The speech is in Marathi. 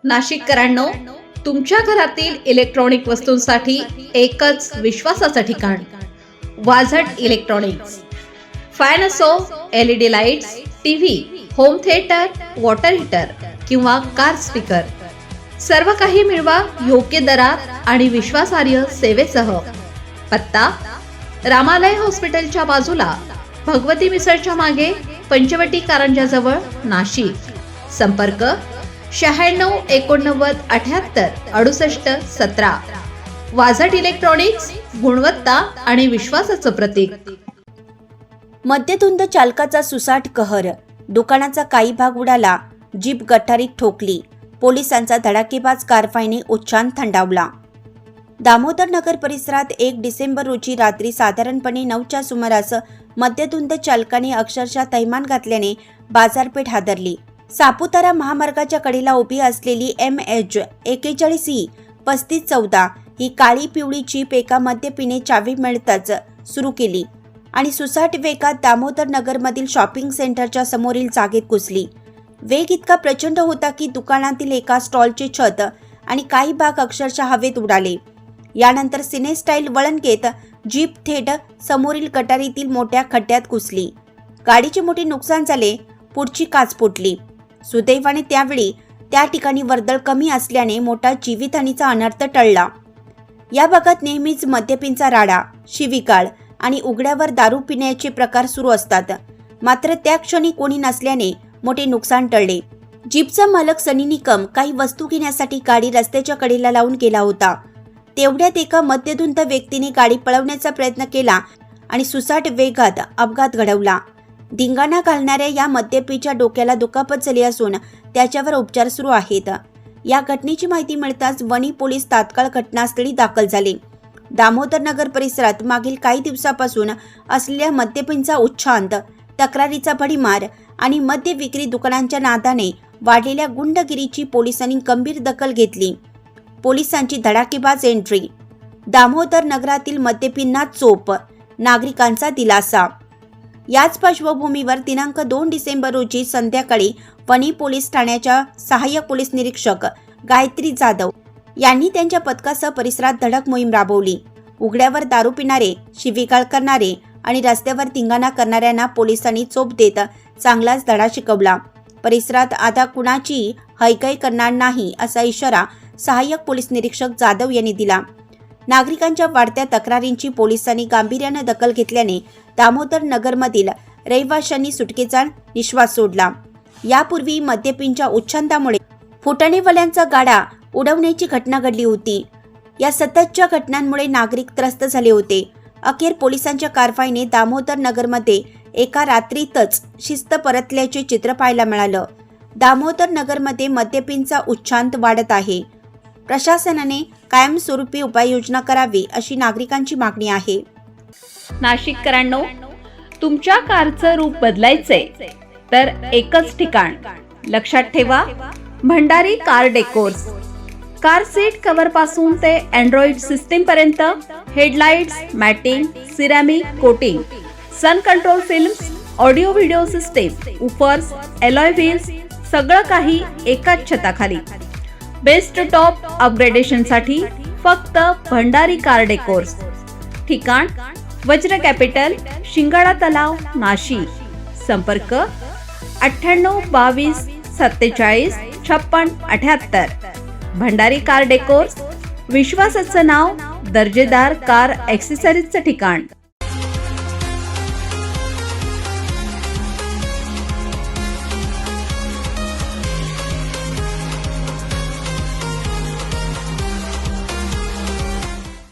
नाशिककरांनो, तुमच्या घरातील इलेक्ट्रॉनिक वस्तूंसाठी एकच विश्वासाचं ठिकाण, वाझट इलेक्ट्रॉनिक्स. फॅन असो, LED lights, TV, home theatre, water heater किंवा कार स्पीकर, सर्व काही मिळवा योग्य दरात आणि विश्वासार्ह सेवेसह. पत्ता: रामालय हॉस्पिटलच्या बाजूला, भगवती मिसळच्या मागे, पंचवटी कारंजाजवळ, नाशिक. संपर्क: 96 89 78 68 17. वाझट इलेक्ट्रॉनिक्स, गुणवत्ता आणि विश्वासाचं प्रतीक. मद्यधुंद चालकाचा सुसाट कहर, दुकानाचा काही भाग उडाला, जीप गटारीत ठोकली, पोलिसांचा धडाकेबाज कारवाईने उच्चांत थंडावला. दामोदर नगर परिसरात 1 डिसेंबर रोजी रात्री साधारणपणे 9च्या सुमारास मद्यधुंद चालकाने अक्षरशः थैमान घातल्याने बाजारपेठ हादरली. सापुतारा महामार्गाच्या कडेला उभी असलेली MH 41E 3514 ही काळी पिवळी जीप एका मद्यपीने चावी मिळताच सुरू केली आणि सुसाट वेगात दामोदर नगरमधील शॉपिंग सेंटरच्या समोरील जागेत घुसली. वेग इतका प्रचंड होता की दुकानातील एका स्टॉलचे छत आणि काही भाग अक्षरशः हवेत उडाले. यानंतर सिने स्टाईल वळण घेत जीप थेट समोरील गटारीतील मोठ्या खड्ड्यात घुसली. गाडीचे मोठे नुकसान झाले, पुढची काच फुटली. सुदैवाने त्यावेळी त्या ठिकाणी वर्दळ कमी असल्याने मोठा जीवितहानीचा अनर्थ टळला. या भागात नेहमीच मद्यपींचा राडा, शिवीगाळ आणि उघड्यावर दारू पिण्याचे प्रकार सुरू असतात. मात्र त्या क्षणी कोणी नसल्याने मोठे नुकसान टळले. जीपचा मालक सनी निकम काही वस्तू घेण्यासाठी गाडी रस्त्याच्या कडेला लावून गेला होता. तेवढ्यात एका मद्यधुंद व्यक्तीने गाडी पळवण्याचा प्रयत्न केला आणि सुसाट वेगात अपघात घडवला. धिंगाणा घालणाऱ्या या मद्यपीच्या डोक्याला दुखापत झाली असून त्याच्यावर उपचार सुरू आहेत. या घटनेची माहिती मिळताच वणी पोलीस तात्काळ घटनास्थळी दाखल झाले. दामोदर नगर परिसरात मागील काही दिवसापासून असलेल्या मद्यपींचा उच्छांत, तक्रारीचा भडीमार आणि मद्य विक्री दुकानांच्या नादाने वाढलेल्या गुंडगिरीची पोलिसांनी गंभीर दखल घेतली. पोलिसांची धडाकेबाज एंट्री, दामोदर नगरातील मद्यपींना चोप, नागरिकांचा दिलासा. याच पार्श्वभूमीवर दिनांक 2 डिसेंबर रोजी संध्याकाळी वणी पोलीस ठाण्याच्या सहाय्यक पोलीस निरीक्षक गायत्री जाधव यांनी त्यांच्या पथकासह परिसरात धडक मोहीम राबवली. उघड्यावर दारू पिणारे, शिवीगाळ करणारे आणि रस्त्यावर धिंगाणा करणाऱ्यांना पोलिसांनी चोप देत चांगलाच धडा शिकवला. परिसरात आता कुणाची हैगय करणार नाही असा इशारा सहाय्यक पोलीस निरीक्षक जाधव यांनी दिला. नागरिकांच्या वाढत्या तक्रारींची पोलिसांनी गांभीर्याने दखल घेतल्याने दामोदर नगरमधील रहिवाशांनी सुटकेचा निश्वास सोडला. यापूर्वी मद्यपींच्या उच्छांतामुळे फुटाणेवाल्यांचा गाडा उडवण्याची घटना घडली होती. या सततच्या घटनांमुळे नागरिक त्रस्त झाले होते. अखेर पोलिसांच्या कारवाईने दामोदर नगरमध्ये एका रात्रीतच शिस्त परतल्याचे चित्र पाहायला मिळालं. दामोदर नगरमध्ये मद्यपींचा उच्छांत वाढत आहे. प्रशासनाने कायमस्वरूपी उपाययोजना करावी अशी नागरिकांची मागणी आहे. नाशिककरांनो, तुमच्या कारचं रूप बदलायचंय तर एकच ठिकाण, लक्षात ठेवा, Bhandari car decors. Car seat cover पासून ते अँड्रॉइड सिस्टीम पर्यंत, headlights, matting, ceramic coating, sun control films, audio video system, woofers, alloy wheels, सगळं काही एकाच छताखाली. बेस्ट टॉप अपग्रेडेशनसाठी फक्त भंडारी कार डेकोर्स. ठिकाण: वज्र कॅपिटल, शिंगाडा तलाव, नाशिक. संपर्क: 98 22 47 56 78. भंडारी कार डेकोर्स, विश्वासाचं नाव, दर्जेदार कार ॲक्सेसरीजचं ठिकाण.